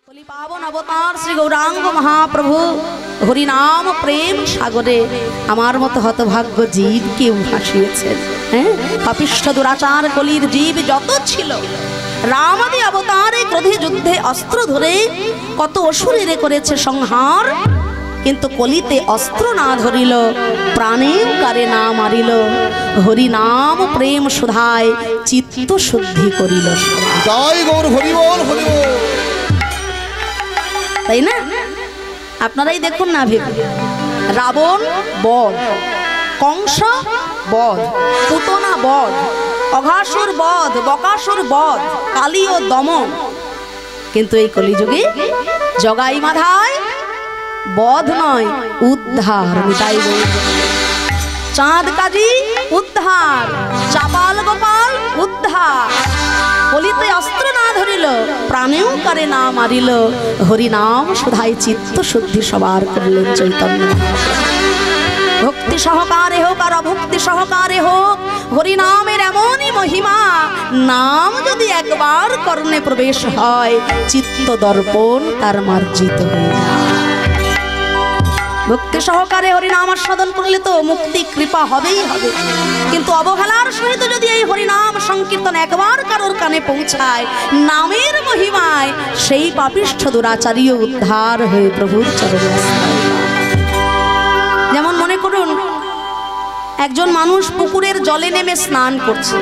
কলি পাবন অবতার শ্রী গৌরাঙ্গ মহাপ্রভু হরিনাম প্রেম সাগরে আমার মতো হতভাগ্য জীবকে ভাসিয়েছেন। হ্যাঁ, পাপিষ্ঠ দুরাচার কলির জীব যত ছিল রামাদি অবতারে ক্রোধে যুদ্ধে অস্ত্র ধরে কত অসুরেরে করেছে সংহার, কিন্তু কলিতে অস্ত্র না ধরিল, প্রাণে কারে না মারিল, হরিনাম প্রেম সুধায় চিত্ত শুদ্ধি করিল। জয় গৌর হরি বল হরি বল। তাই না? আপনারাই দেখুন না, ভেবে রাবণ বধ, কংস বধ, পুতনা বধ, অঘাসুর বধ, বকাসুর বধ, কালী ও দমন, কিন্তু এই কলিযুগে জগাই মাধায় বধ নয় উদ্ধার। চাঁদ কাজী উদ্ধার, চাপাল গোপাল উদ্ধার, কলিতে অস্ত্র না ধরিল, প্রাণেও কারে না মারিল, হরিনাম সুধাই চিত্ত শুদ্ধি সবার করলেন চৈতন্য। ভক্তি সহকারে হোক আর অভক্তি সহকারে হোক, হরিনামের এমনই মহিমা, নাম যদি একবার কর্ণে প্রবেশ হয়, চিত্ত দর্পণ তার মার্জিত হয়ে যায়। ভক্তি সহকারে হরিনাম আস্বাদন করলে তো মুক্তি কৃপা হবেই হবে, কিন্তু অবহেলার সহিত যদি এই হরিনাম সংকীর্তন একবার কারোর কানে পৌঁছায়, নামের মহিমায় সেই পাপিষ্ঠ দুরাচারীয় উদ্ধার হয়ে প্রভুর চরণে। যেমন মনে করুন, একজন মানুষ পুকুরের জলে নেমে স্নান করছে।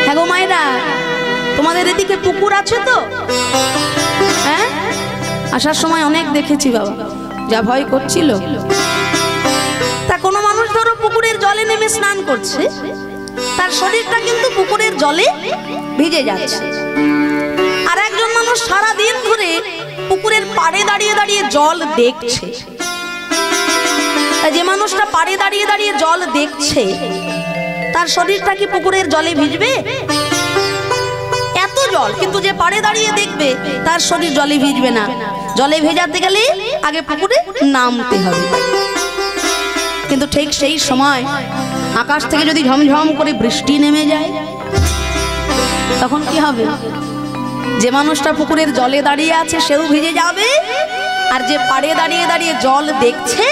হ্যাঁ গো মায়েরা, তোমাদের এদিকে পুকুর আছে তো? হ্যাঁ, আসার সময় অনেক দেখেছি বাবা, যা ভয় করছিল। তা কোনো মানুষ ধরো পুকুরের জলে নেমে স্নান করছে, তার শরীরটা কিন্তু পুকুরের জলে ভিজে যাচ্ছে। আর একজন মানুষ সারা দিন ধরে পুকুরের পাড়ে দাঁড়িয়ে দাঁড়িয়ে জল দেখছে। যে মানুষটা পাড়ে দাঁড়িয়ে দাঁড়িয়ে জল দেখছে, তার শরীরটা কি পুকুরের জলে ভিজবে? এত জল, কিন্তু যে পাড়ে দাঁড়িয়ে দেখবে তার শরীর জলে ভিজবে না। জলে ভেজাতে গেলে আগে পুকুরে নামতে হবে। কিন্তু ঠিক সেই সময় আকাশ থেকে যদি ঝমঝম করে বৃষ্টি নেমে যায়, তখন কি হবে? যে মানুষটা পুকুরের জলে দাঁড়িয়ে আছে সেও ভিজে যাবে, আর যে পাড়ে দাঁড়িয়ে দাঁড়িয়ে জল দেখছে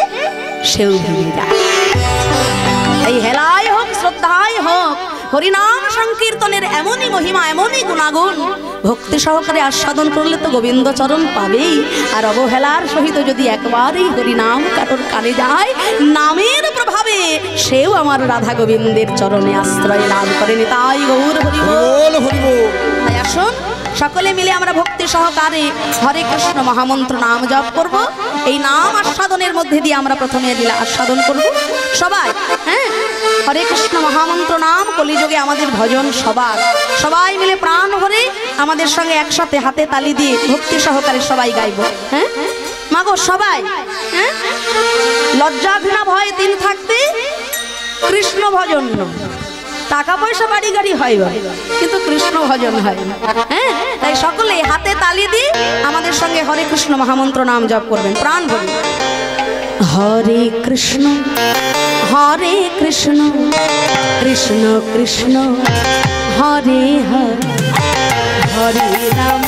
সেও ভিজে যাবে। এই হেলায় হোক শ্রদ্ধায় হোক, হরিনাম সংকীর্তনের এমনই মহিমা, এমনই গুণাগুণ, ভক্তি সহকারে আস্বাদন করলে তো গোবিন্দ চরণ পাবেই। আর অবহেলার সহিত যদি একবারই হরিনাম কারোর কানে যায়, নামের প্রভাবে সেও আমার রাধা গোবিন্দের চরণে আশ্রয় লাভ করেনি। তাই গৌর হরি বল হরি বল। তাই আসুন সকলে মিলে আমরা ভক্তি সহকারে হরে কৃষ্ণ মহামন্ত্র নাম জপ করব। এই নাম আস্বাদনের মধ্যে দিয়ে আমরা প্রথমে লীলা আস্বাদন করব সবাই। হ্যাঁ, হরে কৃষ্ণ মহামন্ত্র নাম কলিযুগে আমাদের ভজন সবার, সবাই মিলে প্রাণ ভরে আমাদের সঙ্গে একসাথে হাতে তালি দিয়ে ভক্তি সহকারে সবাই গাইব। হ্যাঁ মাগো সবাই, হ্যাঁ, লজ্জা ঘৃণা ভয় দিন থাকতে কৃষ্ণ ভজন, টাকা পয়সা বাড়ি গাড়ি হয় কিন্তু কৃষ্ণ ভজন হয় না। হ্যাঁ, তাই সকলে হাতে তালি দিয়ে আমাদের সঙ্গে হরে কৃষ্ণ মহামন্ত্র নাম জপ করবেন প্রাণ ভরে। হরে কৃষ্ণ কৃষ্ণ কৃষ্ণ হরে হরে, হরে রাম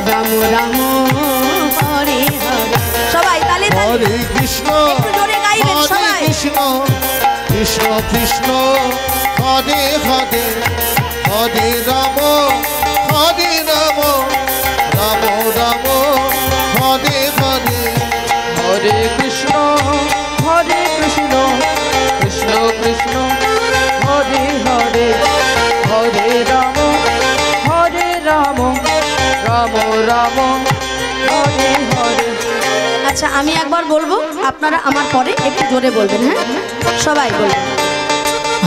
রাম রাম হরে হরে। সবাই তালি তালি। হরে কৃষ্ণ একটু জোরে গাইবেন সবাই। কৃষ্ণ কৃষ্ণ কৃষ্ণ হরে হরে, হরে রাম রাম রাম হরে হরে। হরে কৃষ্ণ কৃষ্ণ কৃষ্ণ হরে হরে, হরে রাম রাম রাম হরে হরে। আচ্ছা, আমি একবার বলবো, আপনারা আমার পরে একটু জোরে বলবেন। হ্যাঁ, সবাই বলবেন।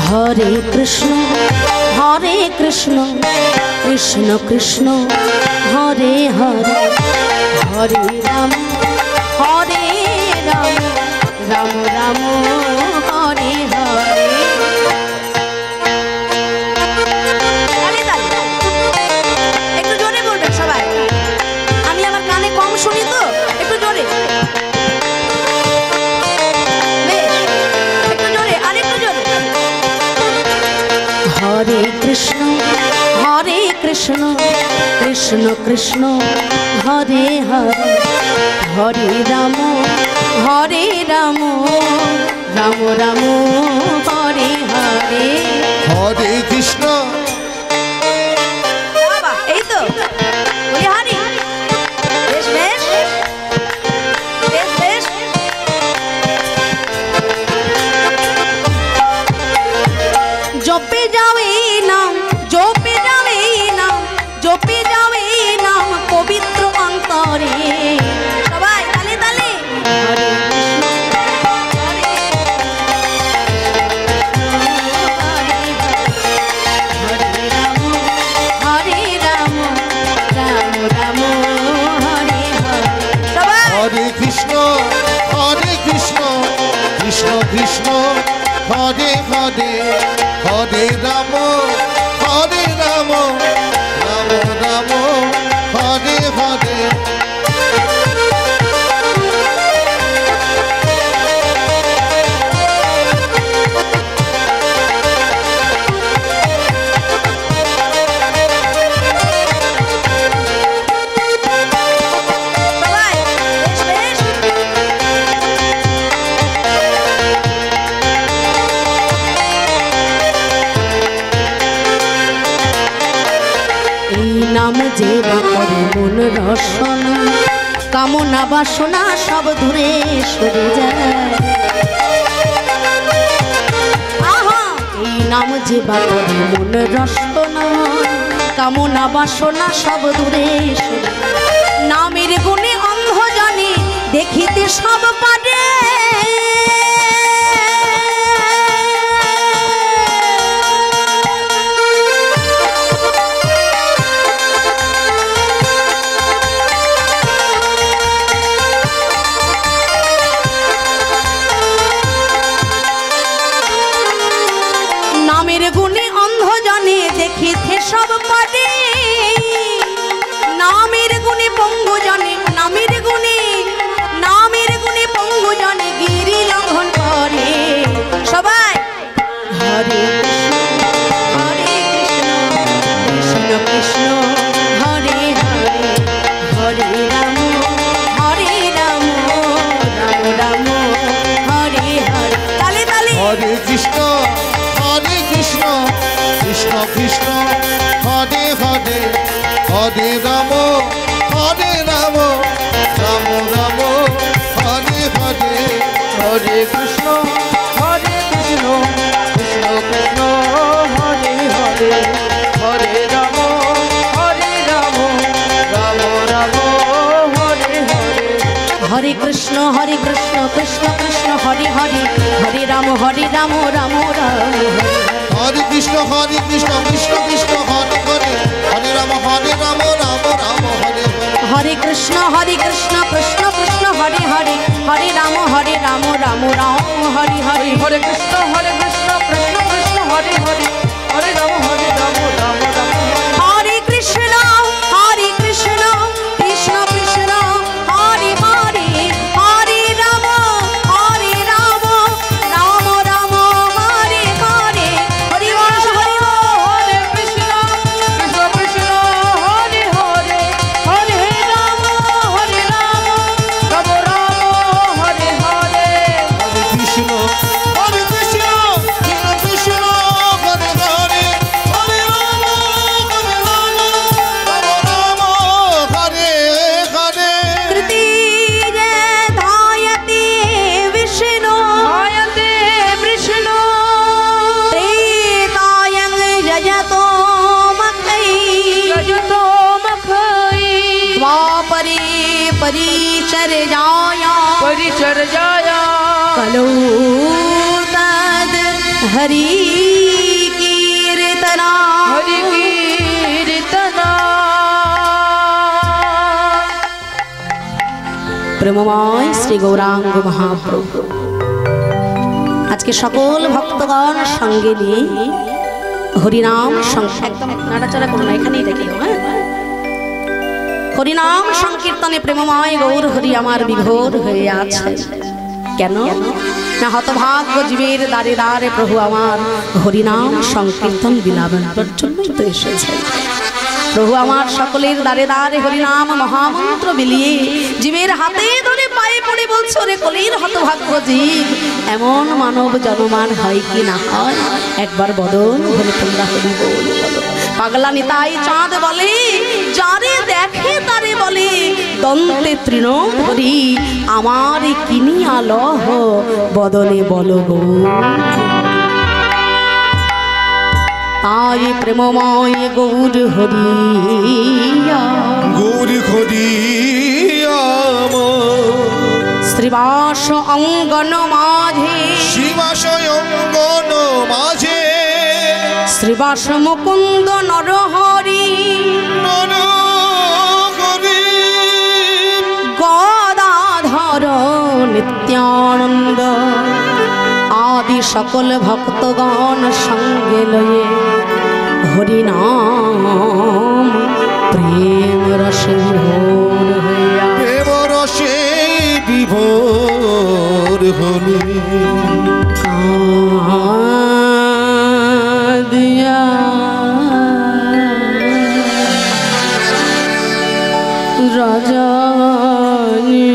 হরে কৃষ্ণ কৃষ্ণ কৃষ্ণ হরে হরে, হরে রাম রাম রাম হরে হরে। একটু জোরে বলবেন সবাই, আমি আমার কানে কম শুনি তো, একটু জোরে। একটু জোরে, আরেকটু জোরে। হরে কৃষ্ণ কৃষ্ণ কৃষ্ণ কৃষ্ণ হরে হরে হরে রাম রাম রাম হরে হরে হরে কৃষ্ণ। এই তো হরি বেশ বেশ বেশ বেশ। জপে যাবে নাম জপে যাবে নাম জপে যাবে নাম পবিত্র অন্তরে। সবাই তালে তালে হরে কৃষ্ণ হরে কৃষ্ণ কৃষ্ণ কৃষ্ণ হরে হরে হরে রাম রাম রাম হরে হরে। নাম যে বাপরে মন রসনা কামনা বাসনা সব দূরে সরে যায়। আহা এই নাম যে বাপরে মন রসনা কামনা বাসনা সব দূরে সরে। নামের গুণে অন্ধ জানে দেখিতে সব পারে। দেখিতে সব পারে নামের গুণে পঙ্গু জানে নামের গুণে পঙ্গু জানে গিরি লঙ্ঘন করে। সবাই হরে কৃষ্ণ কৃষ্ণ হরে হরে হরে রাম রাম রাম হরে হরে। তালে তালে হরে কৃষ্ণ কৃষ্ণ কৃষ্ণ হরে হরে হরে রাম রাম রাম হরে হরে। হরে কৃষ্ণ কৃষ্ণ কৃষ্ণ হরে হরে হরে রাম রাম রাম হরে হরে। হরে কৃষ্ণ কৃষ্ণ কৃষ্ণ হরে হরে হরে রাম রাম রাম হরে কৃষ্ণ কৃষ্ণ কৃষ্ণ হরে হরে হরে রাম রাম রাম হরে হরে কৃষ্ণ কৃষ্ণ কৃষ্ণ হরে হরে হরে রাম রাম রাম হরে হরে। হরে কৃষ্ণ কৃষ্ণ কৃষ্ণ হরে হরে হরে রাম রাম রাম। হরে কৃষ্ণ কৃষ্ণ কৃষ্ণ হরে হরে হরে রাম রাম রাম হরে হরে। হরি হরে কৃষ্ণ কৃষ্ণ হরে হরে হরে রাম রাম হরে হরে। কৃষ্ণ কৃষ্ণ কৃষ্ণ হরে হরে হরে রাম রাম হরে হরে। তৃতীয়ে ধায়তে বিষ্ণু ধায়তে বিষ্ণু ত্রেতায়ং যজতো মখৈ দ্বাপরে परिचर्याया कलौ तद् हरि कीर्तना। हरि कीर्तना। প্রেমময় শ্রী গৌরাঙ্গ মহাপ্রভু আজকে সকল ভক্তগণ সঙ্গে নিয়ে হরিনাম একদম নাড়াচাড়া করো না, এখানেই রেখে দাও। হ্যাঁ, হরিনাম সংকীর্তনে প্রেমময় গৌর হরি আমার বিঘোর হয়ে আছে। কেন না হতভাগ্য জীবের দ্বারে দ্বারে প্রভু আমার হরিনাম সংকীর্তন বিলাপনের জন্যই তো এসেছে। প্রভু আমার সকলের দ্বারে দ্বারে হরিনাম মহামন্ত্র বিলিয়ে জীবের হাতে ধরে পায়ে পড়ে বলছো রে কলির হতভাগ্য জীব, এমন মানব জনমান হয় কি না হয়, একবার বদন বলে তোমরা হরি বল বলো। পাগলা নিতাই চাঁদ বলে যারে দেখে তারে বলে দন্তে তৃণ ধরি আমার কিনিয়া লহ বদনে বলো গো। তাই প্রেমময় গৌর হরিয়া গৌর হরিয়া শ্রীবাস অঙ্গন মাঝে শিবাস অঙ্গন মাঝে শ্রীবাস মুকুন্দ নরহরি নরহরি গদাধর নিত্যানন্দ আদি সকল ভক্তগণ সঙ্গে লয়ে হরিনাম প্রেম রসে বিভোর হইয়া প্রেম রসে বিভোর হলি কাঁদিয়া রজনী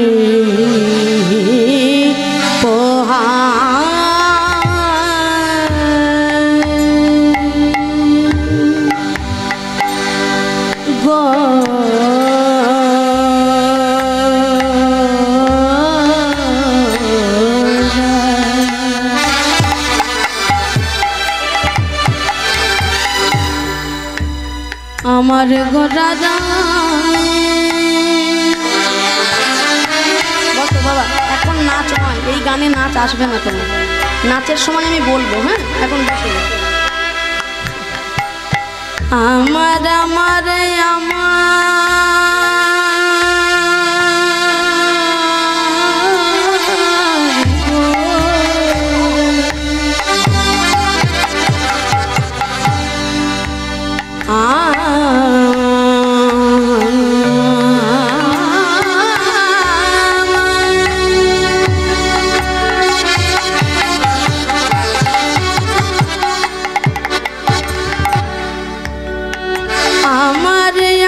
আমার গো রাজা বসো বাবা, এখন নাচ নয়, এই গানে নাচ আসবে না তোমার, নাচের সময় আমি বলবো। হ্যাঁ এখন বসে আমার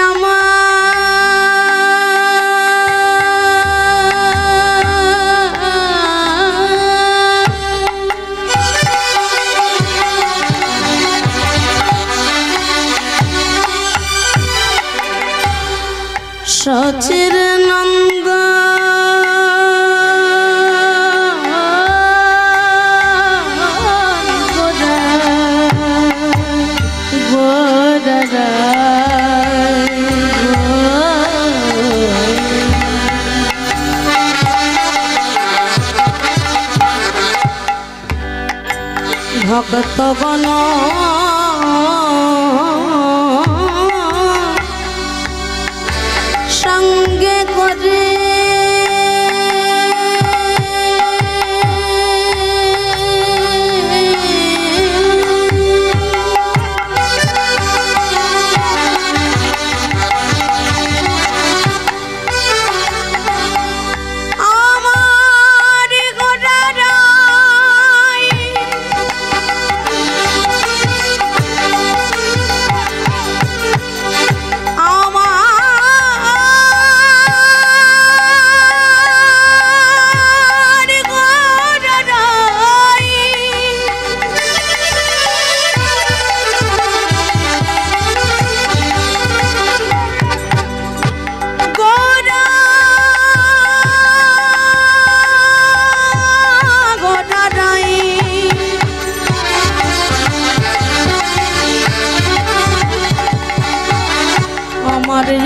আমার সচির নন্দ ভক্তগণ সঙ্গে করে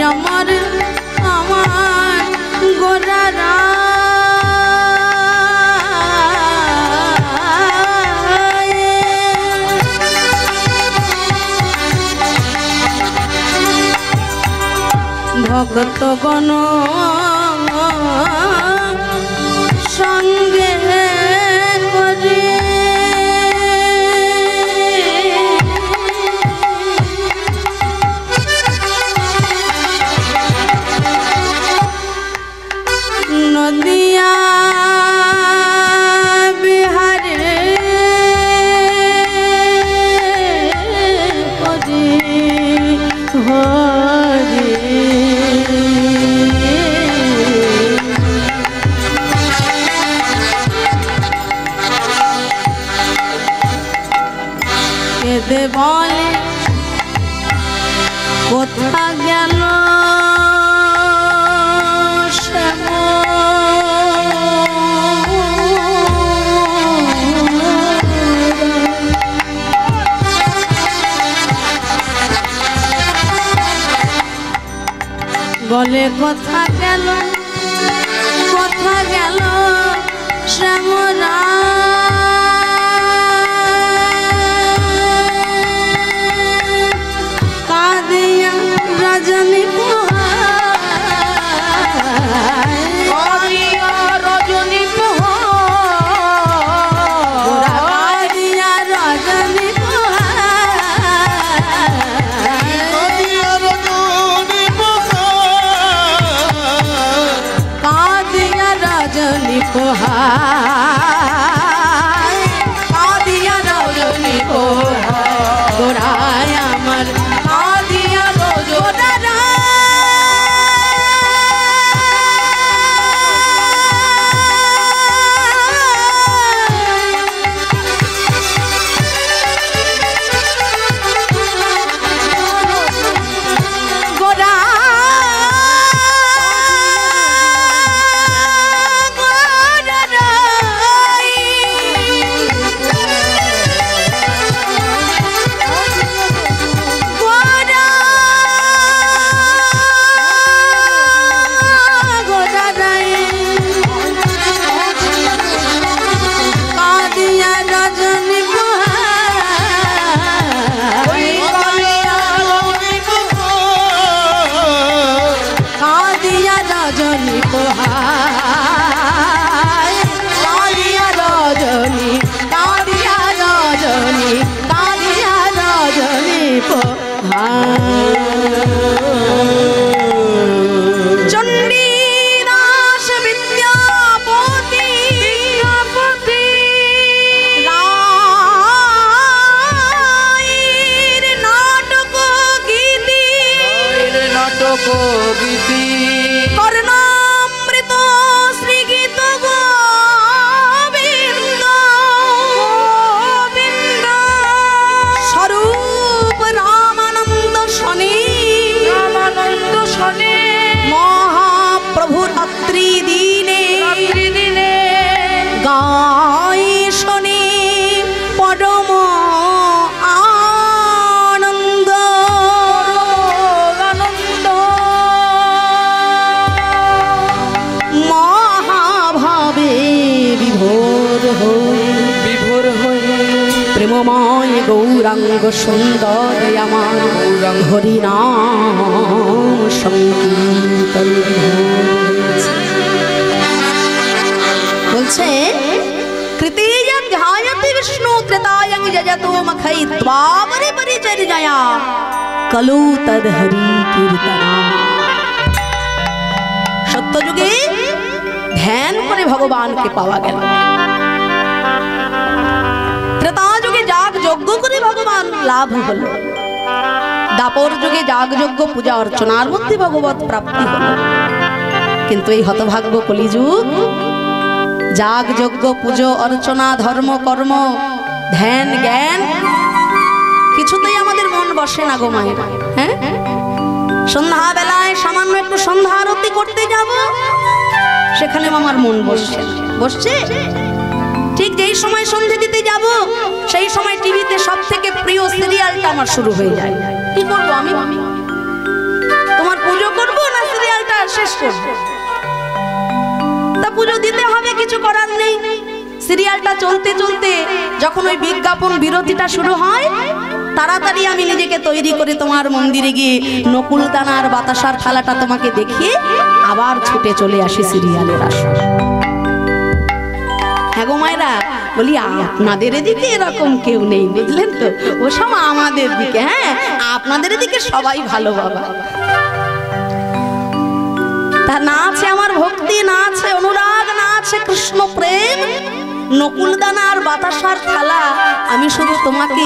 আমার আমার গোরারা ভক্তগণ সঙ্গে করে নদিয়া বিহারে করে কোথা গেল বলে কোথা গেল শ্যামরা কাঁদিয়া রজনী রজনী কাঁদিয়া রজনী কাঁদিয়া রজনী পোহায় কাঁদিয়া রজনী পোহায় গোড়ায় আমার কাঁদিয়া রজনী কর্ণামৃত শ্রীগীত গোবিন্দ স্বরূপ রামানন্দ শনি মহাপ্রভু রাত্রি দিনে গাই শনি পরম প্রেমময় গৌরাঙ্গ সুন্দর আমার হরিনাম সংকীর্তন বলছে কৃতেয় ধ্যায়তি বিষ্ণু ত্রেতায়ং যজতো মখৈ ত্বাবরে পরিচর্যয়া কলু তদ হরি কীর্তনা সত্যযুগে ধ্যান করে ভগবানকে পাওয়া গেল ত্রেতা যুগে যাগ যজ্ঞ করে ভগবান লাভ হলো দাপর যুগে যাগ যজ্ঞ পূজা অর্চনার মধ্যে ভগবত প্রাপ্তি হলো কিন্তু এই হতভাগ্য কলিযুগ যাগ যজ্ঞ পুজো অর্চনা ধর্ম কর্ম ধ্যান জ্ঞান কিছুতেই আমাদের মন বসে না গো মায়েরা। হ্যাঁ সন্ধ্যা বেলায় সামান্য একটু সন্ধ্যা আরতি করতে যাব সেখানে আমার মন বসছে ঠিক যেই সময় সন্ধ্যা দিতে যাব সেই সময় টিভিতে সবথেকে প্রিয় সিরিয়ালটা আমার শুরু হয়ে যায়। কি করব আমি তোমার পুজো করব না সিরিয়ালটা শেষ করব? তা পুজো দিতে হবে, কিছু করার নেই। সিরিয়ালটা চলতে চলতে যখন ওই বিজ্ঞাপন বিরতিটা শুরু হয় তাড়াতাড়ি আমি নিজেকে তৈরি করে তোমার মন্দিরে গিয়ে নকুলদানা আর বাতাসার থালাটা তোমাকে দেখিয়ে আবার ছুটে চলে আসি সিরিয়ালের আশায়। হ্যাঁ গো মায়েরা, বলি আপনাদের এদিকে এরকম কেউ নেই, বুঝলেন তো? ও সব আমাদের দিকে। হ্যাঁ, আপনাদের এদিকে সবাই ভালো বাবা। তা না আছে আমার ভক্তি, না আছে অনুরাগ, না আছে কৃষ্ণ প্রেম, নকুলদানা আর বাতাসার থালা আমি শুধু তোমাকে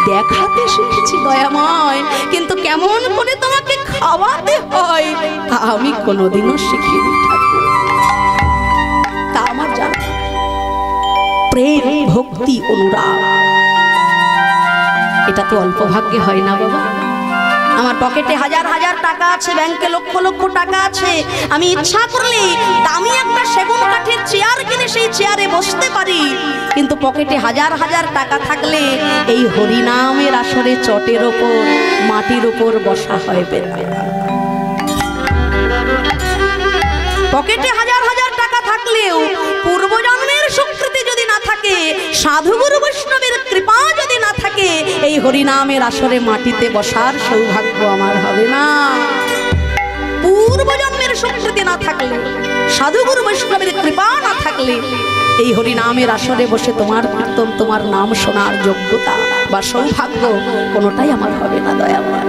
দেখাতে শিখেছি দয়াময়, কিন্তু কেমন করে তোমাকে খাওয়াতে হয় তা আমি কোনোদিনও শিখিনি ঠাকুর। তা আমার জানা প্রেম, ভক্তি, অনুরাগ এটা তো অল্প ভাগ্যে হয় না বাবা। আমার পকেটে হাজার হাজার টাকা আছে, ব্যাংকে লক্ষ লক্ষ টাকা আছে, আমি ইচ্ছা করলে দামি একটা সেগুন কাঠের চেয়ার কিনে সেই চেয়ারে বসতে পারি, কিন্তু পকেটে হাজার হাজার টাকা থাকলে এই হরিনামের আসরে চটের ওপর মাটির ওপর বসা হবে না। পকেটে হাজার হাজার টাকা থাকলেও পূর্বজন্মের স্বীকৃতি যদি না থাকে, সাধুগুরু বৈষ্ণবের কৃপা যদি না থাকে, এই হরিনামের আসরে মাটিতে বসার সৌভাগ্য আমার হবে না। পূর্বজন্মের স্বীকৃতি না থাকলে, সাধুগুরু বৈষ্ণবের কৃপা না থাকলে, এই হরিনামের আসরে বসে তোমার কীর্তন, তোমার নাম শোনার যোগ্যতা বা সৌভাগ্য কোনোটাই আমার হবে না দয়াময়।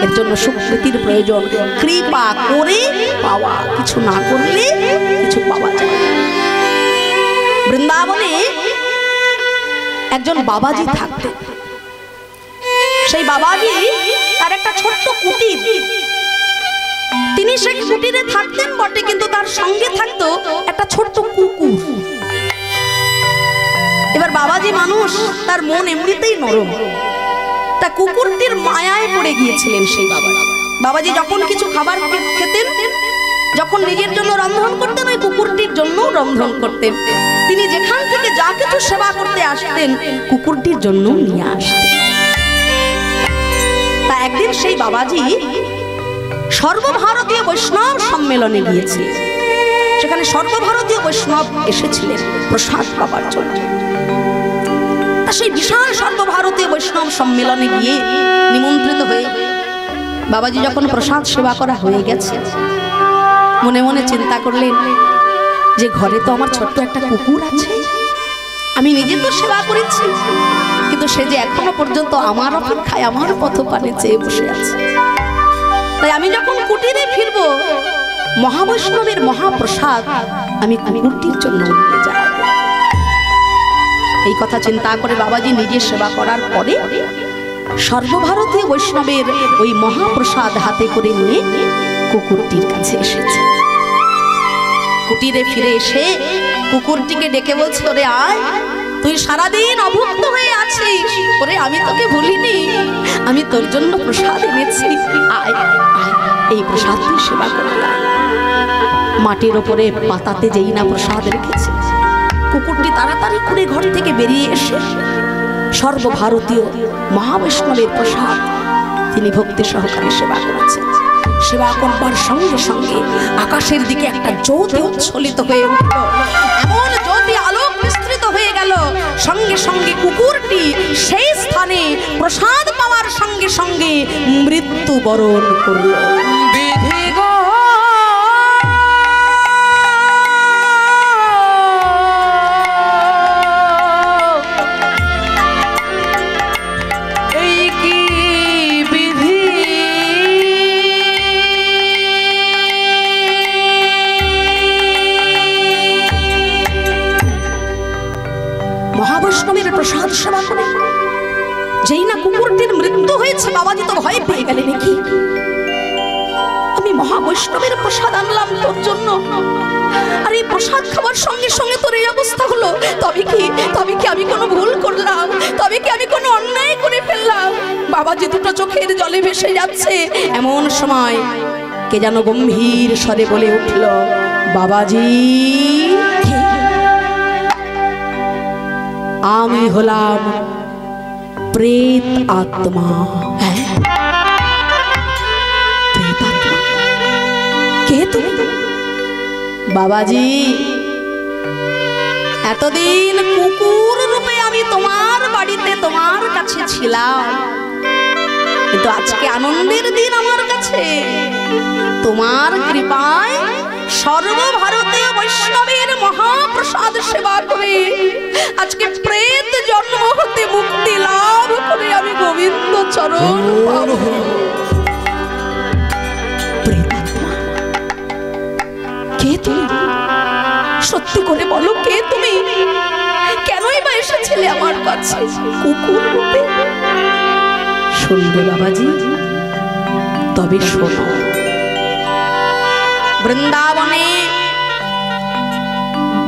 এর জন্য স্বীকৃতির প্রয়োজন, কৃপা করে পাওয়া, কিছু না করলে কিছু পাওয়া যায়। বৃন্দাবনে একজন বাবাজি থাকতেন। সেই বাবাজি তার একটা ছোট্ট কুটির, তিনি সেই কুটিরে থাকতেন বটে, কিন্তু তার সঙ্গে থাকতো একটা ছোট্ট কুকুর। এবার বাবাজি মানুষ, তার মন এমনিতেই নরম, তা কুকুরটির মায়ায় পড়ে গিয়েছিলেন সেই বাবাজি। বাবাজি যখন কিছু খাবার খেতেন, যখন নিজের জন্য রন্ধন করতেন, ওই কুকুরটির জন্য রন্ধন করতেন। তিনি যেখান থেকে যা কিছু সেবা করতে আসতেন, কুকুরটির জন্য নিয়ে আসতেন। তা একদিন সেই বাবাজি সর্বভারতীয় বৈষ্ণব সম্মেলনে গিয়েছিলেন। সেখানে সর্বভারতীয় বৈষ্ণব এসেছিলেন প্রসাদ পাবার জন্য। সেই বিশাল সর্বভারতীয় বৈষ্ণব সম্মেলনে গিয়ে নিমন্ত্রিত হয়ে বাবাজি যখন প্রসাদ সেবা করা হয়ে গেছে, মনে মনে চিন্তা করলেন যে ঘরে তো আমার ছোট্ট একটা কুকুর আছে, আমি নিজে তো সেবা করেছি, কিন্তু সে যে এখনো পর্যন্ত আমার অপেক্ষায় আমার পথপানে চেয়ে বসে আছে। তাই আমি যখন কুটিরে ফিরবো, মহাবৈষ্ণবের মহাপ্রসাদ আমি কুকুরটির জন্য নিয়ে যাব। এই কথা চিন্তা করে বাবাজি নিজে সেবা করার পরে সর্বভারতীয় বৈষ্ণবের ওই মহাপ্রসাদ হাতে করে নিয়ে কুকুরটির কাছে এসেছে। কুটিরে ফিরে এসে কুকুরটিকে ডেকে বলছে, ওরে আয়, তুই সারাদিন অভুক্ত হয়ে আছিস, ওরে আমি তোকে ভুলিনি, আমি তোর জন্য প্রসাদ এনেছি, আয় আয়, এই প্রসাদ তুই সেবা করতে আয়। মাটির ওপরে পাতাতে যেই না প্রসাদ রেখেছে, কুকুরটি তাড়াতাড়ি করে ঘর থেকে বেরিয়ে এসে সর্বভারতীয় মহাবৈষ্ণবের প্রসাদ তিনি ভক্তি সহকারে সেবা করেছেন। সেবা করবার সঙ্গে সঙ্গে আকাশের দিকে একটা জ্যোতি উচ্ছ্বলিত হয়ে উঠল, এমন জ্যোতি আলোক বিস্তৃত হয়ে গেল। সঙ্গে সঙ্গে কুকুরটি সেই স্থানে প্রসাদ পাওয়ার সঙ্গে সঙ্গে মৃত্যুবরণ করল। প্রসাদ সেবা করে যেই না কুকুরটির মৃত্যু হয়েছে, বাবাজি তো ভয় পেয়ে গেলেন, কি আমি মহাবৈষ্ণবের প্রসাদ আনলাম তোর জন্য, আর এই প্রসাদ খাবার সঙ্গে সঙ্গে তোর এই অবস্থা হলো, তবে কি আমি কোনো ভুল করলাম, তবে কি আমি কোনো অন্যায় করে ফেললাম? বাবাজি দুটো চোখের জলে ভেসে যাচ্ছে। এমন সময় কে যেন গম্ভীর স্বরে বলে উঠল, বাবাজি আমি হলাম প্রেত আত্মা। কে তুমি? বাবাজি, এতদিন কুকুর রূপে আমি তোমার বাড়িতে তোমার কাছে ছিলাম, কিন্তু আজকে আনন্দের দিন আমার কাছে। তোমার কৃপায় সর্বভারতীয় বৈষ্ণবের মহাপ্রসাদ সেবা করে আজকে প্রেত জন্ম হতে মুক্তি লাভ করে আমি গোবিন্দ চরণ পাবো। কে তুমি? সত্যি করে বলো, কে তুমি? কেনই বা এসেছিলে আমার কাছে কুকুর রূপে? শুনবে বাবাজি? তবে শোনো, বৃন্দাবনে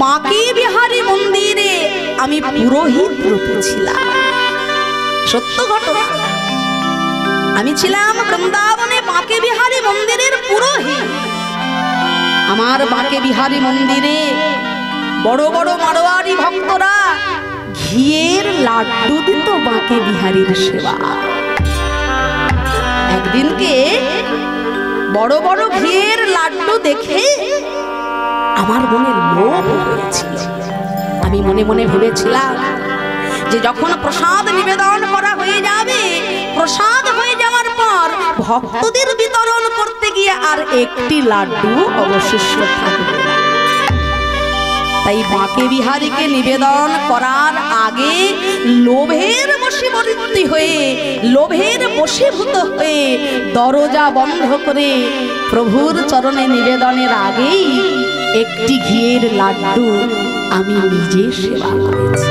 বাঁকি বিহারী মন্দিরে আমি পুরোহিত রূপে ছিলাম। সত্য ঘটনা। আমি ছিলাম বৃন্দাবনে বাঁকে বিহারী মন্দিরের পুরোহিত। আমার বাঁকে বিহারী মন্দিরে বড় বড় মারোয়ারি ভক্তরা ঘিয়ের লাড্ডু দিত বাঁকে বিহারীর সেবা। একদিনকে বড় বড় ঘিয়ের লাড্ডু দেখে আমার মনে লোভ হয়েছিল। আমি মনে মনে ভেবেছিলাম যে যখন প্রসাদ নিবেদন করা হয়ে যাবে, প্রসাদ হয়ে যাওয়ার পর ভক্তদের বিতরণ করতে গিয়ে আর একটি লাড্ডু অবশিষ্ট থাকবে না। তাই বাঁকে বিহারীকে নিবেদন করার আগে লোভের বশীভূত হয়ে, লোভের বশীভূত হয়ে দরজা বন্ধ করে প্রভুর চরণে নিবেদনের আগেই একটি ঘিয়ের লাড্ডু আমি নিজে সেবা করেছি।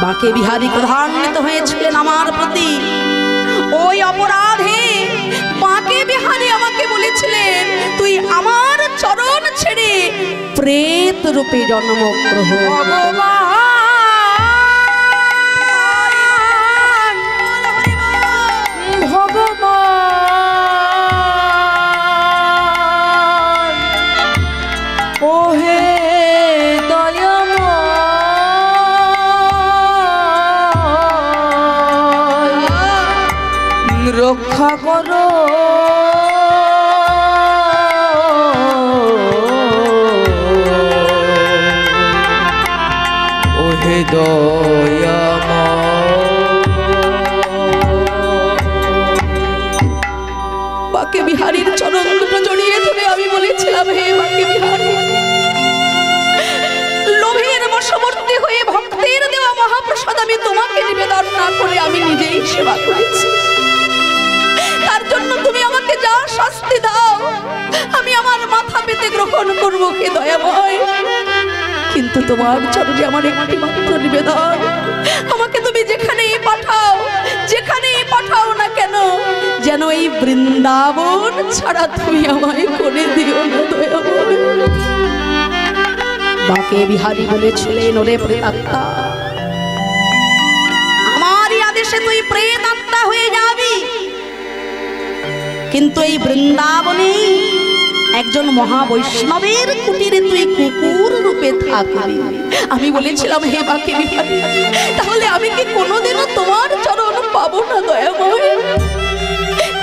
বাঁকে বিহারী ক্রধান্বিত হয়েছিলেন আমার প্রতি। ওই অপরাধে বাঁকে বিহারী আমাকে বলেছিলেন, তুই আমার চরণ ছেড়ে প্রেত রূপে জন্মগ্রহণ। রক্ষা করো ওহে বাঁকে বিহারীর চরণ দুটো জড়িয়ে ধরে আমি বলেছিলাম, হে বাঁকে বিহারী, লোভের বশবর্তী হয়ে ভক্তের দেওয়া মহাপ্রসাদ আমি তোমাকে নিবেদন না করে আমি নিজেই সেবা করেছি। তার জন্য তুমি আমাকে যা শাস্তি দাও আমি আমার মাথা পেতে গ্রহণ করবো, হে দয়াময়। কিন্তু তোমার চরণে আমার একটি মাত্র নিবেদন, আমাকে তুমি যেখানেই পাঠাও, যেখানেই পাঠাও না কেন, যেন এই বৃন্দাবন ছাড়া তুমি আমায় করে দিও না দয়াময়। বাঁকে বিহারী বলেছিলেন, ওরে প্রেতাত্মা, আমারই আদেশে তুই প্রেতাত্মা হয়ে যাবি, কিন্তু এই বৃন্দাবনে একজন মহাবৈষ্ণবের কুটিরে তুই কুকুর রূপে থাকবি। আমি বলেছিলাম, হে বাঁকে বিহারী, তাহলে আমি কি কোনোদিনও তোমার চরণ পাবো না দয়াময়?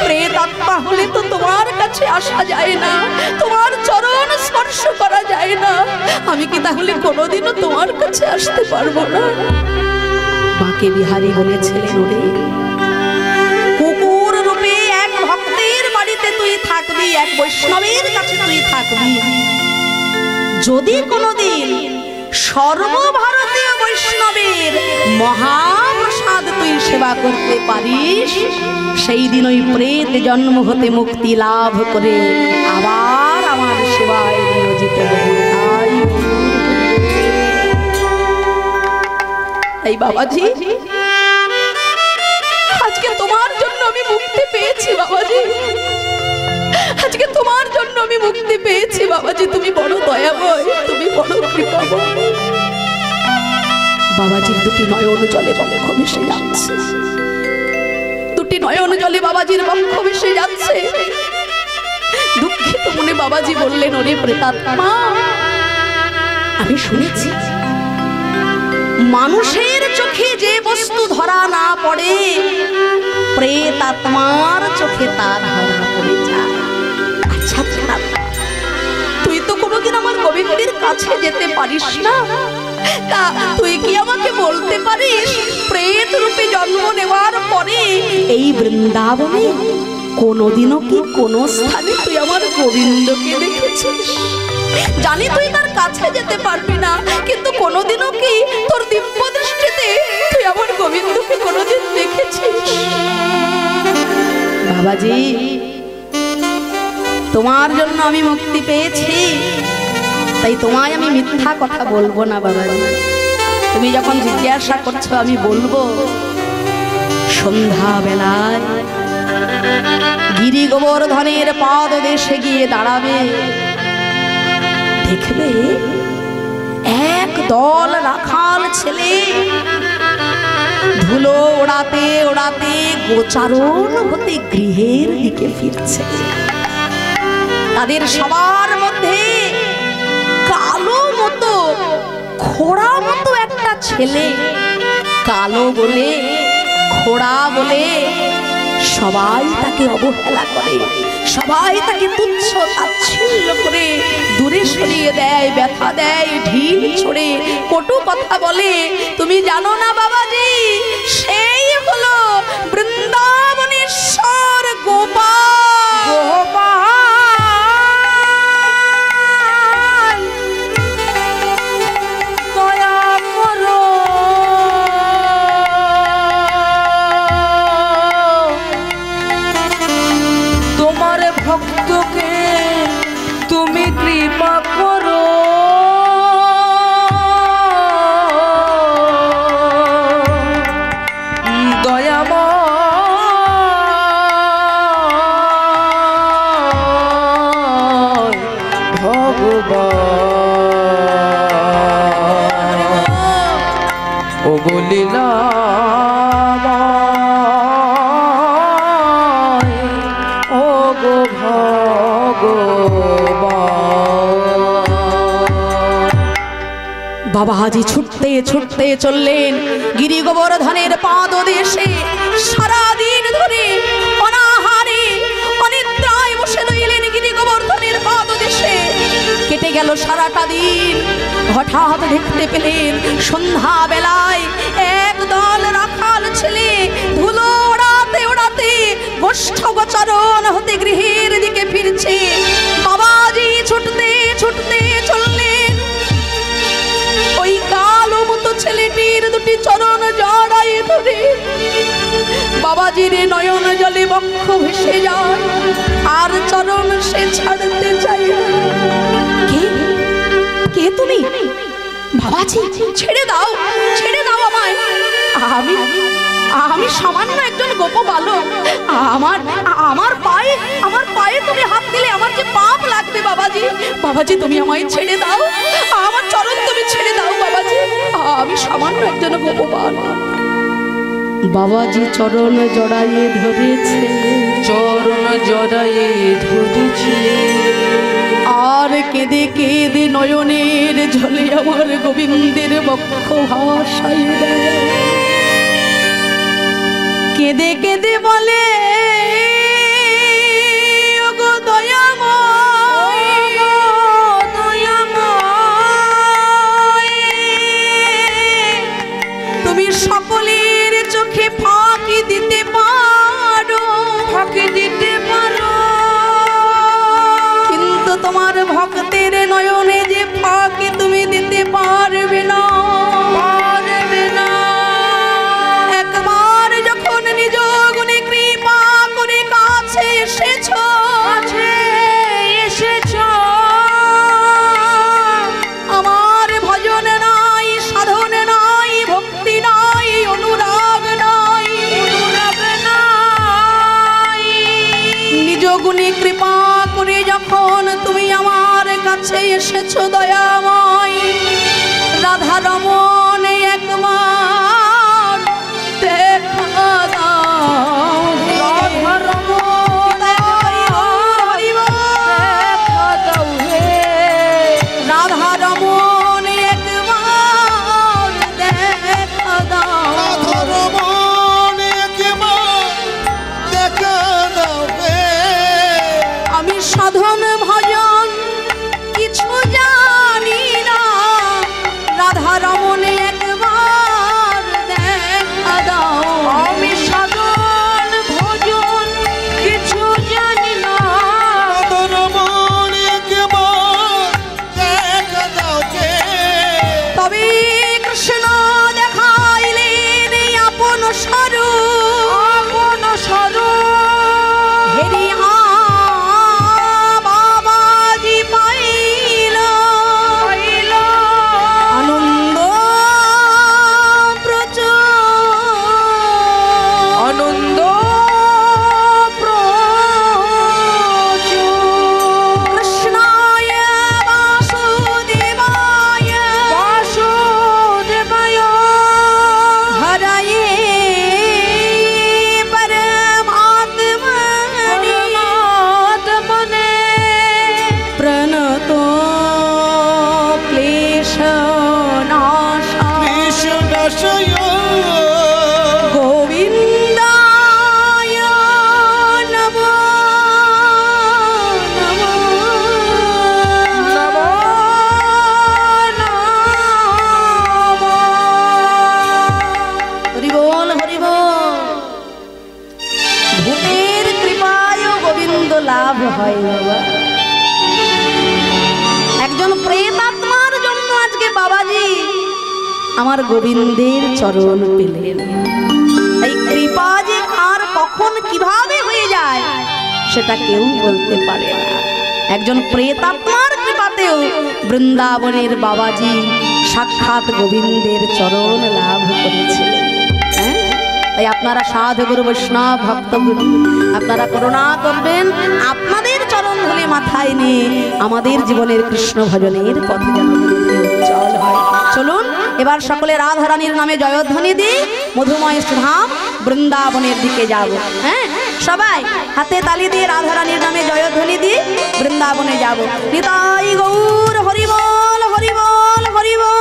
প্রেতাত্মা হলে তো তোমার কাছে আসা যায় না, তোমার চরণ স্পর্শ করা যায় না, আমি কি তাহলে কোনোদিনও তোমার কাছে আসতে পারবো না? বাঁকে বিহারী বলেছিলেন, ওরে কুকুর রূপে এক ভক্তের বাড়িতে তুই থাকবি, এক বৈষ্ণবের কাছে তুই থাকবি। যদি কোনোদিন সর্বভারতীয় বৈষ্ণবের মহাপ্রসাদ তুই সেবা করতে পারিস, সেই দিন ওই প্রেত জন্ম হতে মুক্তি লাভ করে আবার আমার সেবায় নিয়োজিত হবে। এই বাবাজি, আজকে তোমার জন্য আমি মুক্তি পেয়েছি বাবাজি, আজকে তোমার জন্য আমি মুক্তি পেয়েছি বাবাজি। তুমি বড় দয়াময়, তুমি বড় কৃপাময়। বাবাজির দুটি নয়ন জলে বক্ষ ভেসে যাচ্ছে, দুটি নয়ন জলে বাবাজির বক্ষ ভেসে যাচ্ছে। দুঃখিত মনে বাবাজি বললেন, ওরে প্রেতাত্মা, আমি শুনেছি মানুষের চোখে যে বস্তু ধরা না পড়ে, প্রেতাত্মার চোখে তা ধরা পড়ে যায়। আচ্ছা, তুই তো কোনোদিন আমার গোবিন্দের কাছে যেতে পারিস না, তা তুই কি আমাকে বলতে পারিস, প্রেত রূপে জন্ম নেওয়ার পরে এই বৃন্দাবনে কোনোদিনও কি কোনো স্থানে তুই আমার গোবিন্দকে দেখেছিস? জানি তুই তার কাছে যেতে পারবি না, কিন্তু কোনোদিনও কি তোর দিব্য দৃষ্টিতে তুই আমার গোবিন্দকে কোনোদিন দেখেছিস? বাবাজি, তোমার জন্য আমি মুক্তি পেয়েছি, তাই তোমায় আমি মিথ্যা কথা বলবো না বাবাজি। তুমি যখন জিজ্ঞাসা করছো আমি বলবো। সন্ধ্যা বেলায় গিরি গোবর্ধনের পাদ দেশে গিয়ে দাঁড়াবে, দেখবে এক দল রাখাল ছেলে ধুলো ওড়াতে ওড়াতে গোচারণ হতে গৃহের দিকে ফিরছে। তাদের সবার মধ্যে কালো মতো খোড়া মতো একটা ছেলে, কালো বলে খোড়া বলে সবাই তাকে অবহেলা করে, সবাই তাকে তুচ্ছ তাচ্ছিল্য করে দূরে সরিয়ে দেয়, ব্যথা দেয়, ঢিল ছোড়ে, কটু কথা বলে। তুমি জানো না বাবাজি, সেই হলো বৃন্দাবনেশ্বর গোপাল। দয়া করো, তোমার ভক্তকে তুমি কৃপা করো। দয়াময় ভগবান ও গলিলা ও গো ভগবান। বাবা হাজি ছুটতে ছুটতে চললেন গিরি গোবর্ধনের পাদদেশে। সারাদিন ধরে অনাহারে অনিদ্রায় বসে রইলেন গিরি গোবর্ধনের পাদদেশে। কেটে গেল সারাটা দিন। হঠাৎ দেখতে পেলেন সন্ধ্যা বেলায় একদল রাখাল ছেলে ধুলো ওড়াতে ওড়াতে গোষ্ঠ গোচরণ হতে গৃহের দিকে ফিরছে। বাবাজি ছুটতে ছুটতে চললেন। ওই কালো মতো ছেলেটির দুটি চরণ জড়ায় ধরে বাবাজির নয়ন জলে বক্ষ ভেসে যায়, আর চরণ সে ছাড়তে চায় না। কে কে তুমি? বাবাজি ছেড়ে দাও, ছেড়ে দাও আমায়। আমি সামান্য একজন গোপ বালক। আমার পায়ে তুমি হাত দিলে আমার যে পাপ লাগবে বাবাজি। বাবাজি তুমি আমায় ছেড়ে দাও, আমার চরণ তুমি ছেড়ে দাও বাবাজি। আমি সামান্য একজন গোপ বালক। বাবাজি চরণ জড়াইয়ে ধরেছে, চরণ জড়াইয়ে ধরেছে, আর কেঁদে কেঁদে নয়নের জলে আমার গোবিন্দের বক্ষ ভাসাইয়ে দেয়। কেঁদে কেঁদে বলে, ওগো দয়াময়, তুমি সকলের চোখে ফাঁকি দিতে পারো, ফাঁকি দিতে পারো, কিন্তু তোমার ভক্তের নয়নে যে ফাঁকি তুমি দিতে পারবে না, পারবে না। একবার যখন নিজ গুণে কৃপা করে কাছে এসেছো, আমার ভজন নাই, সাধন নাই, ভক্তি নাই, অনুরাগ নাই, নিজ গুণে কৃপা করে যখন তুমি আমার কাছে এসেছো দয়াময়, রাধা রমণ একবার দেখা দাও, রাধা রমণ দেখা দাও হে, রাধা রমণ একবার দেখা দাও, রাধারমণ একবার দেখা দাও হে। আমি সাধন ভজন কিছু জানি না, রাধা রমণে লাভ হয় বাবা। একজন প্রেতাত্মার জন্য আজকে বাবাজি আমার গোবিন্দের চরণ পেলেন। এই কৃপা যে আর কখন কিভাবে হয়ে যায় সেটা কেউ বলতে পারে না। একজন প্রেতাত্মার কৃপাতেও বৃন্দাবনের বাবাজি সাক্ষাৎ গোবিন্দের চরণ লাভ করেছিলেন। তাই আপনারা সাধু গুরু বৈষ্ণব ভক্তগুরু আপনারা করুণা করবেন, আপনাদের চরণ ধরে মাথায় নিয়ে আমাদের জীবনের কৃষ্ণ ভজনের পথে যেন উজ্জ্বল হয়। চলুন এবার সকলে রাধারানীর নামে জয়ধ্বনি দিই, মধুময় ধাম বৃন্দাবনের দিকে যাব। হ্যাঁ, সবাই হাতে তালি দিয়ে রাধারানীর নামে জয়ধ্বনি দিয়ে বৃন্দাবনে যাব। নিতাই গৌর হরিবল হরিবল হরিবল।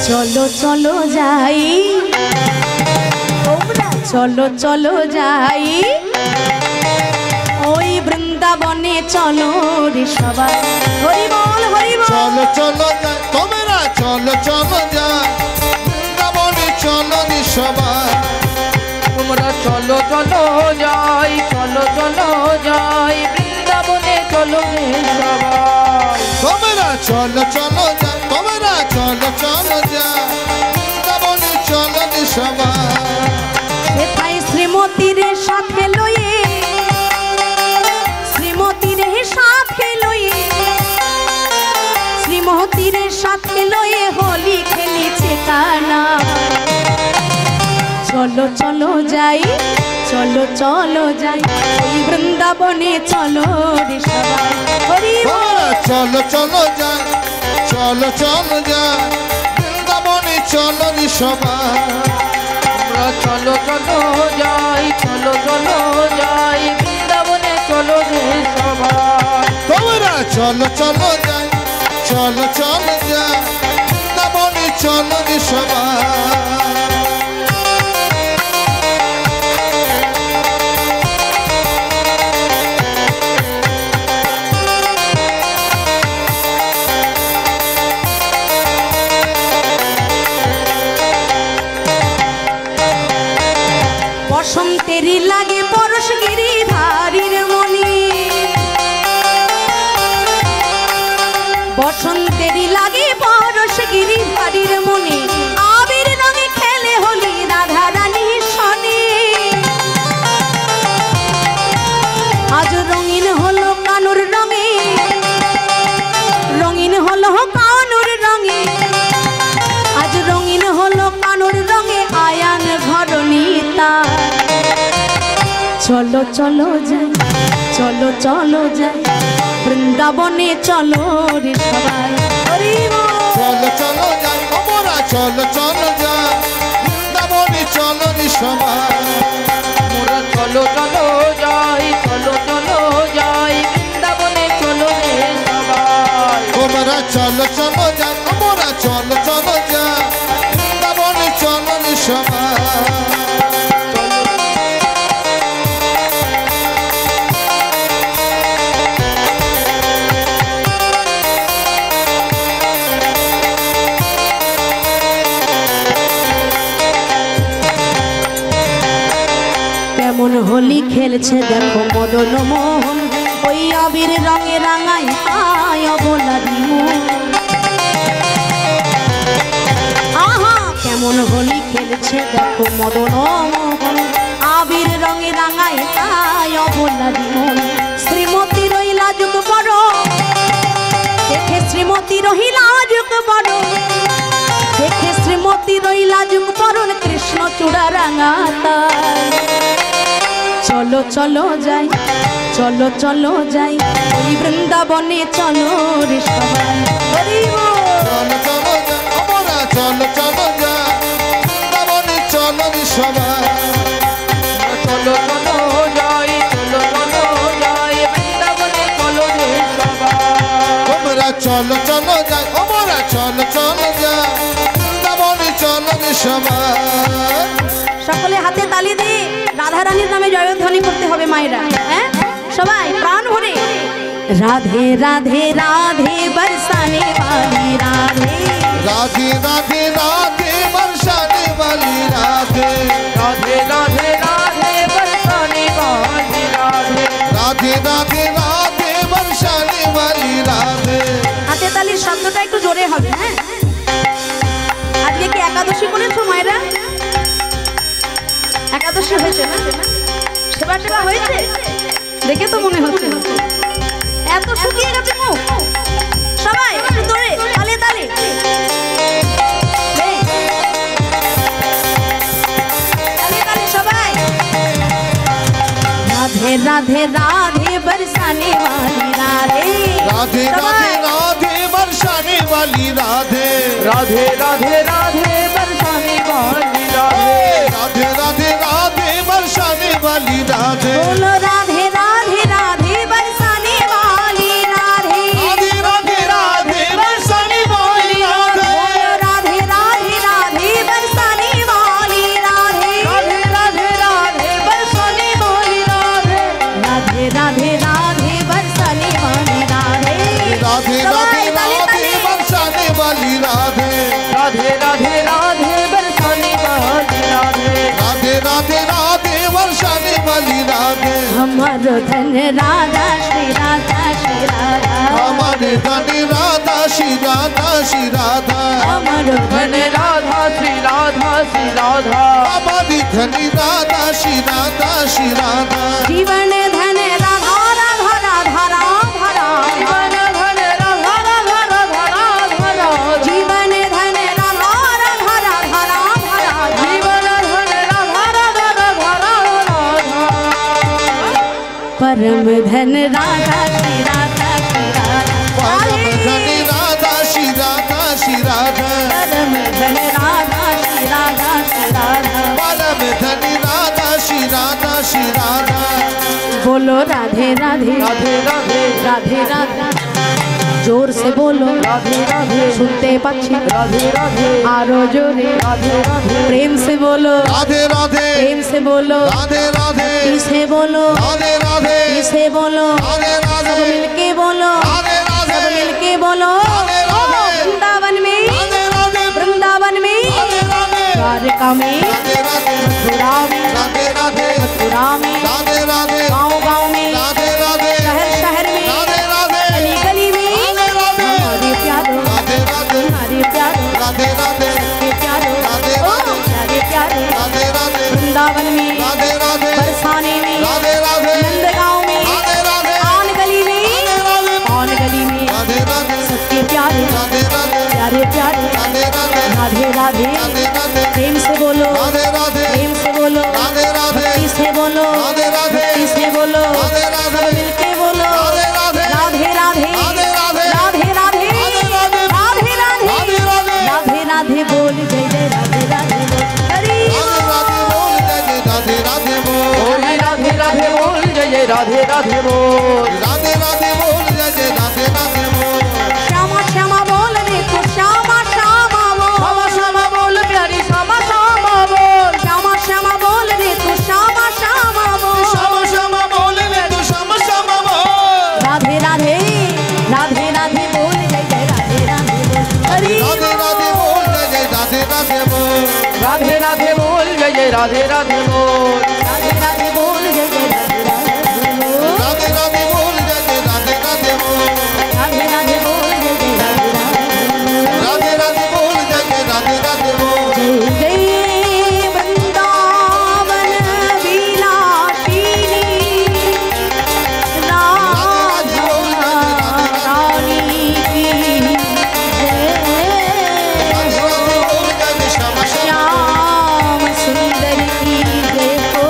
চলো চলো যাই, তোমরা চলো চলো যাই, ওই বৃন্দাবনে চলো রে সবাই। হরি বল হরি বল। চলো চলো যাই, তোমরা চলো চলো যাই, বৃন্দাবনে চলো রে সবাই। তোমরা চলো চলো যাই, চলো চলো যাই, বৃন্দাবনে চলো রে সবাই। তোমরা চলো চলো যাই, তোমরা চলো চলো যাই, বৃন্দাবনে চলো রে সবাই। সেথায় শ্রীমতীর সাথে লয়ে, শ্রীমতীর সাথে লয়ে, শ্রীমতীর সাথে লয়ে হোলি খেলেছে কানা। চলো চলো যাই, চলো চলো যাই, ওই বৃন্দাবনে চলো রে সবাই। হরি বল। চলো চলো যাই, চলো চলো যাই, বৃন্দাবনে চলো রে সবাই। তোমরা চলো চলো যাই, চলো চলো যাই, বৃন্দাবনে চলো রে সবাই। তোমরা চলো চলো যাই, চলো চলো যাই, বৃন্দাবনে চলো রে সবাই। বসন্তেরই লাগে পরশ গিরিধারীর মনি, বসন্তেরই লাগে পরশ গিরিধারীর মনি, আবির রঙে খেলে হোলি রাধারানী শনি। আজ রঙিন হলো কানুর রঙে, রঙিন হলো কানুর রঙে, আজ রঙিন হলো কানুর রঙে আয়ান ঘরণীতা। চলো চলো যাই, চলো চলো যাই, বৃন্দাবনে চলো রে সবাই। হরি বল। চলো চলো যাই, তোমরা চলো চলো যাই, বৃন্দাবনে চলো রে সবাই। তোমরা চলো চলো যাই, চলো চলো যাই, বৃন্দাবনে চলো রে সবাই। তোমরা চলো চলো যাই, তোমরা চলো চলো যাই, বৃন্দাবনে চলো রে সবাই। কেমন হোলি খেলছে দেখো মদন মোহন, ওই আবির রঙে রাঙায় আয় অবলা দিমন। আহা কেমন হোলি খেলছে দেখো মদন মোহন, আবির রঙে রাঙায় আয় অবলা দিমন। শ্রীমতী রহিলা যুগ বড়, দেখে শ্রীমতী রহিলা যুগ বড়, দেখে শ্রীমতী রহিলা যুগ বরণ কৃষ্ণ চূড়া রাঙাতা। চলো চলো যাই, চলো চলো যাই, ওই বৃন্দাবনে চলো রে সবাই। হরি বল। চলো চলো যাই, তোমরা চলো চলো যাই, বৃন্দাবনে চলো রে সবাই। চলো চলো যাই, চলো চলো যাই, বৃন্দাবনে চলো রে সবাই। চলো চলো যাই ও মোরা চলো চলো যাই বৃন্দাবনে চলো রে সবাই। সকলে হাতে তালি দিয়ে রাধা রানীর নামে জয়ধ্বনি করতে হবে মায়েরা। হ্যাঁ সবাই প্রাণ ভরে রাধে রাধে রাধে बरसाने वाली राधे राधे राधे राधे बरसाने वाली राधे राधे राधे राधे बरसाने वाली राधे राधे राधे राधे बरसाने वाली राधे। হাতে তালির শব্দটা একটু জোরে হবে। হ্যাঁ আজকে কি একাদশী করেছো মায়েরা? একাদশী হয়েছে না? সেবা সেবা হয়েছে দেখে তো মনে হচ্ছে এত শুকিয়ে গেছে মুখ। সবাই একটু ধরে তালে তালে তালে তালে সবাই। রাধে রাধে রাধে बरसाने वाली राधे राधे राधे राधे बरसाने वाली राधे राधे राधे राधे बरसाने वाली राधे राधे राधे राधे बरसाने वाली राधे। बोलो राधे राधे राधे बरसाने वाली राधे राधे राधे राधे बरसाने वाली राधे बोलो राधे राधे राधे बरसाने वाली राधे राधे राधे राधे बरसाने वाली राधे राधे राधे राधे बरसाने वाली राधे राधे राधे राधे बरसाने वाली राधे राधे राधे राधे बरसाने वाली राधे राधे राधे राधे बरसाने वाली राधे। हमारो धन राधा श्री राधा श्री राधा हमारे धनी राधा श्री राधा श्री राधा हमारो धन राधा श्री राधा श्री राधा हमारी धनी राधा श्री राधा श्री राधा। जीवन धन राधा राधा राधा राधा राधा जीवन धन राधा राधा राधा राधा राधा जीवन धन राधा राधा राधा राधा राधा जीवन धन राधा राधा राधा राधा परम धन राधा श्री राधा श्री राधा परम धनी राधा श्री राधा श्री राधा परम धन राधा श्री राधा श्री राधा परम धनी राधा श्री राधा श्री राधा। बोलो राधे राधे राधे राधे राधे राधे जोर से बोलो राधे राधे सुनते पक्षी राधे राधे आरो जोरे राधे राधे प्रेम से बोलो राधे राधे प्रेम से बोलो राधे राधे इसे बोलो राधे राधे इसे बोलो राधे सब राधे मिलके बोलो राधे सब राधे मिलके बोलो राधे ओ राधे वृंदावन में राधे राधे वृंदावन में राधे राधे द्वारका में राधे राधे मथुरा में राधे राधे मथुरा में राधे राधे गाँव गाँव में राधे राधे शहर शहर में राधे राधे गली गली में राधे राधे हमारे प्यारो राधे राधे हमारे प्यारो राधे राधे के प्यारो राधे ओ राधे प्यारे प्यारे राधे राधे वृंदावन में राधे राधे बरसाने में राधे राधे नंदगांव में राधे राधे आन गली में राधे राधे आन गली में राधे राधे सबके प्यारे राधे राधे प्यारे प्यारे राधे राधे राधे राधे राधे राधे प्रेम से बोलो राधे राधे प्रेम से बोलो राधे राधे भक्ति से बोलो राधे राधे भक्ति से बोलो राधे राधे सब मिलके बोलो राधे राधे राधे राधे राधे राधे राधे राधे राधे राधे राधे राधे राधे राधे राधे राधे बोल जय जय राधे राधे बोल हरि राधे राधे बोल जय जय राधे राधे बोल बोली राधे राधे बोल जय जय राधे राधे बोल राधे राधे बोल जय जय राधे राधे बोल श्यामा श्यामा बोल रे तू श्यामा श्यामा बोल श्यामा श्यामा बोल प्यारी श्यामा श्यामा बोल श्यामा श्यामा बोल रे तू श्यामा श्यामा बोल श्यामा श्यामा बोल रे तू श्यामा श्यामा बोल राधे राधे राधे राधे बोल जय जय राधे राधे बोल हरि राधे राधे बोल जय जय राधे राधे बोल राधे राधे बोल जय जय राधे राधे बोल राधे राधे बोल जय जय राधे राधे बोल राधे राधे बोल जय जय राधे राधे बोल राधे राधे बोल जय जय राधे राधे राधे राधे बोल जय जय राधे राधे बोल जय जय वृंदावन विलासिनी राधा रानी की जय राधे राधे बोल जय जय श्यामा श्यामा श्याम सुंदर की जय हो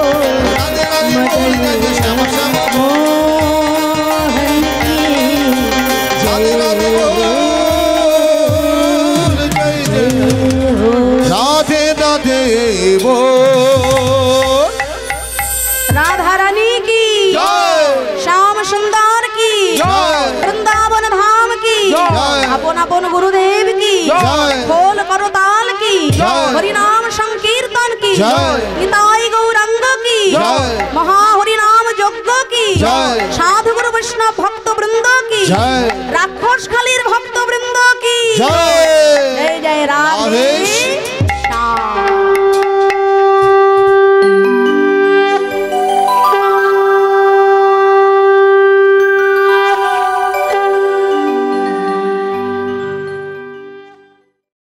আপন আপন গুরুদেব কি জয়। খোল করতাল কি জয়। হরিনাম সংকীর্তন কি জয়। নিতাই গৌরাঙ্গ কি জয়। মহা হরিনাম যজ্ঞ কি জয়। সাধু গুরু বৈষ্ণব ভক্ত বৃন্দ কি জয়। রাক্ষস খালির ভক্ত বৃন্দ কি জয়।